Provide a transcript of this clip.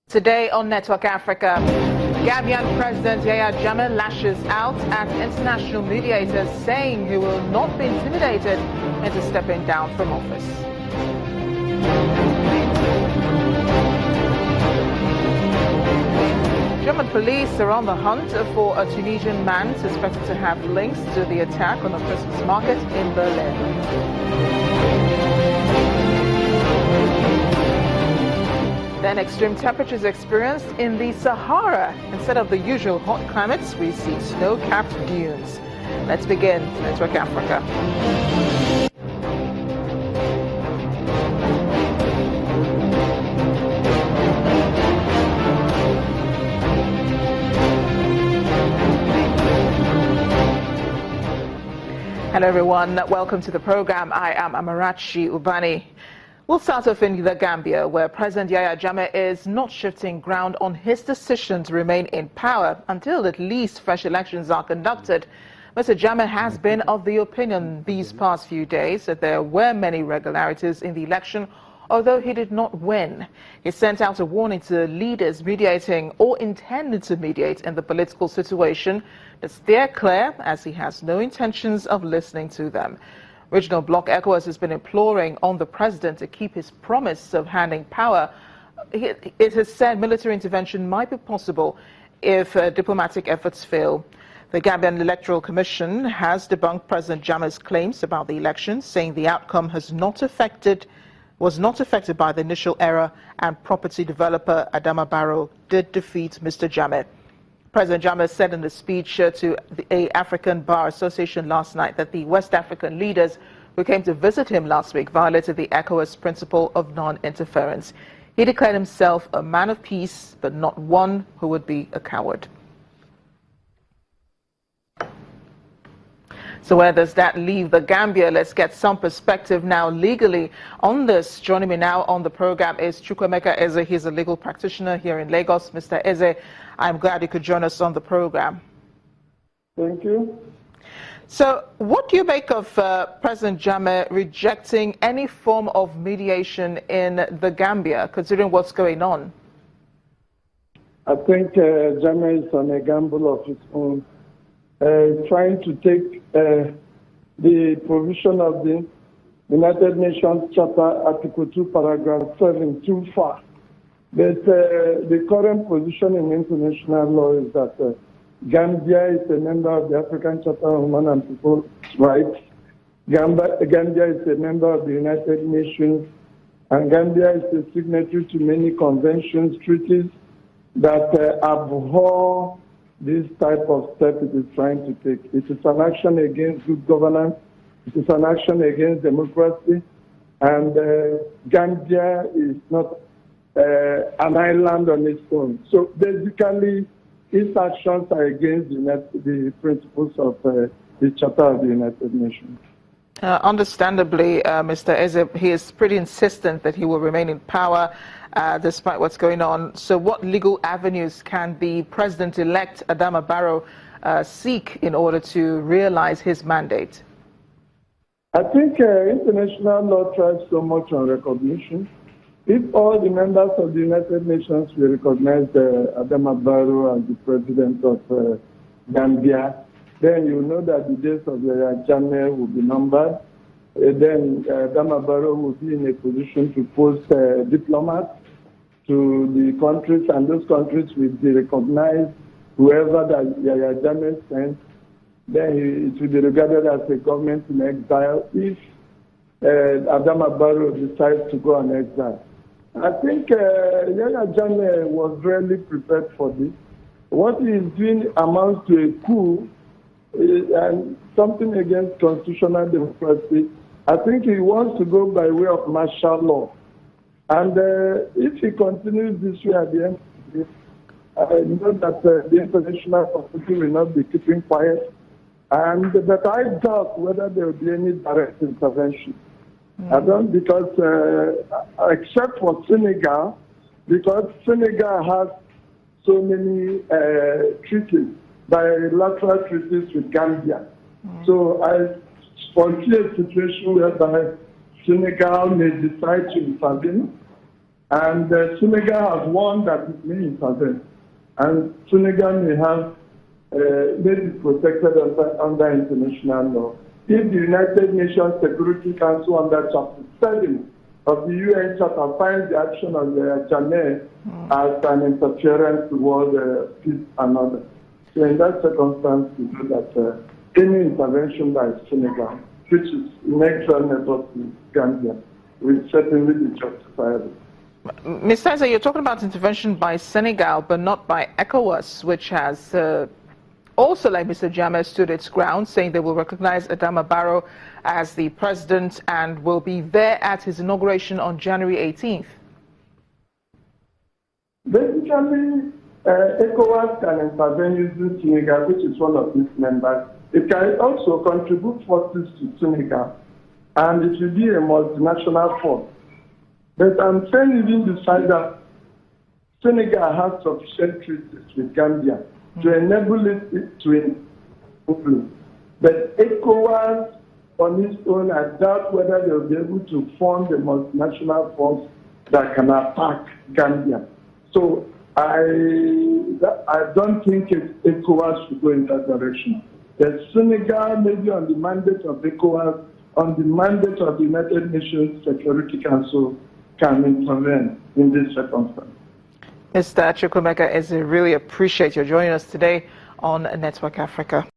Today on Network Africa, Gambian President Yaya Jammeh lashes out at international mediators, saying he will not be intimidated into stepping down from office. German police are on the hunt for a Tunisian man suspected to have links to the attack on a Christmas market in Berlin. Then extreme temperatures experienced in the Sahara. Instead of the usual hot climates, we see snow-capped dunes. Let's begin Network Africa. Hello everyone, welcome to the program. I am Amarachi Ubani. We'll start off in the Gambia, where President Yaya Jammeh is not shifting ground on his decision to remain in power until at least fresh elections are conducted. Mr. Jammeh has been of the opinion these past few days that there were many irregularities in the election, although he did not win. He sent out a warning to leaders mediating or intending to mediate in the political situation to steer clear, as he has no intentions of listening to them. Regional bloc ECOWAS has been imploring on the president to keep his promise of handing power. It has said military intervention might be possible if diplomatic efforts fail. The Gambian Electoral Commission has debunked President Jammeh's claims about the election, saying the outcome was not affected by the initial error, and property developer Adama Barrow did defeat Mr. Jammeh. President Jammeh said in a speech to the African Bar Association last night that the West African leaders who came to visit him last week violated the ECOWAS principle of non-interference. He declared himself a man of peace, but not one who would be a coward. So where does that leave the Gambia? Let's get some perspective now legally on this. Joining me now on the program is Chukwemeka Eze. He's a legal practitioner here in Lagos. Mr. Eze, I'm glad you could join us on the program. Thank you. So what do you make of President Jammeh rejecting any form of mediation in the Gambia, considering what's going on? I think Jammeh is on a gamble of his own. Trying to take the provision of the United Nations Charter, Article 2, Paragraph 7, too far. But the current position in international law is that Gambia is a member of the African Charter on Human and People's Rights. Gambia is a member of the United Nations, and Gambia is a signatory to many conventions, treaties that abhor this type of step it is trying to take. It is an action against good governance. It is an action against democracy. And Gambia is not an island on its own. So basically, its actions are against the principles of the Charter of the United Nations. Understandably, Mr. Eze, he is pretty insistent that he will remain in power despite what's going on. So what legal avenues can the president-elect Adama Barrow seek in order to realize his mandate? I think international law thrives so much on recognition. If all the members of the United Nations will recognize Adama Barrow as the president of Gambia, then you know that the days of Yaya Jammeh will be numbered. Then Adama Barrow will be in a position to post diplomats to the countries, and those countries will be recognized whoever that Yaya Jammeh sends. Then it will be regarded as a government in exile if Adama Barrow decides to go on exile. I think Yaya Jammeh was really prepared for this. What he is doing amounts to a coup and something against constitutional democracy. I think he wants to go by way of martial law. And if he continues this way at the end of the day, I know that the international community will not be keeping quiet. But I doubt whether there will be any direct intervention. I don't, because except for Senegal, because Senegal has so many treaties, bilateral treaties with Gambia. So I foresee a situation whereby Senegal may decide to intervene And Senegal has warned that it may intervene. And Senegal may have may be protected under international law. If the United Nations Security Council under Chapter 7 of the UN Charter finds the action of Yaya Jammeh as an interference toward peace and order. So in that circumstance, we know that any intervention by Senegal, which is neutral neighbor to Gambia, will certainly be justifiable. Mr. Isaac, you're talking about intervention by Senegal, but not by ECOWAS, which has also, like Mr. Jammeh, stood its ground, saying they will recognize Adama Barrow as the president and will be there at his inauguration on January 18th. Basically, ECOWAS can intervene using Senegal, which is one of its members. It can also contribute forces to Senegal, and it will be a multinational force. But I'm saying even beside that, Senegal has sufficient treaties with Gambia to enable it to influence. But ECOWAS on its own, I doubt whether they will be able to form the multinational force that can attack Gambia. So I don't think ECOWAS should go in that direction. The Senegal, maybe on the mandate of ECOWAS, on the mandate of the United Nations Security Council, can intervene in this circumstance. Mr. Chukwemeka, I really appreciate you joining us today on Network Africa.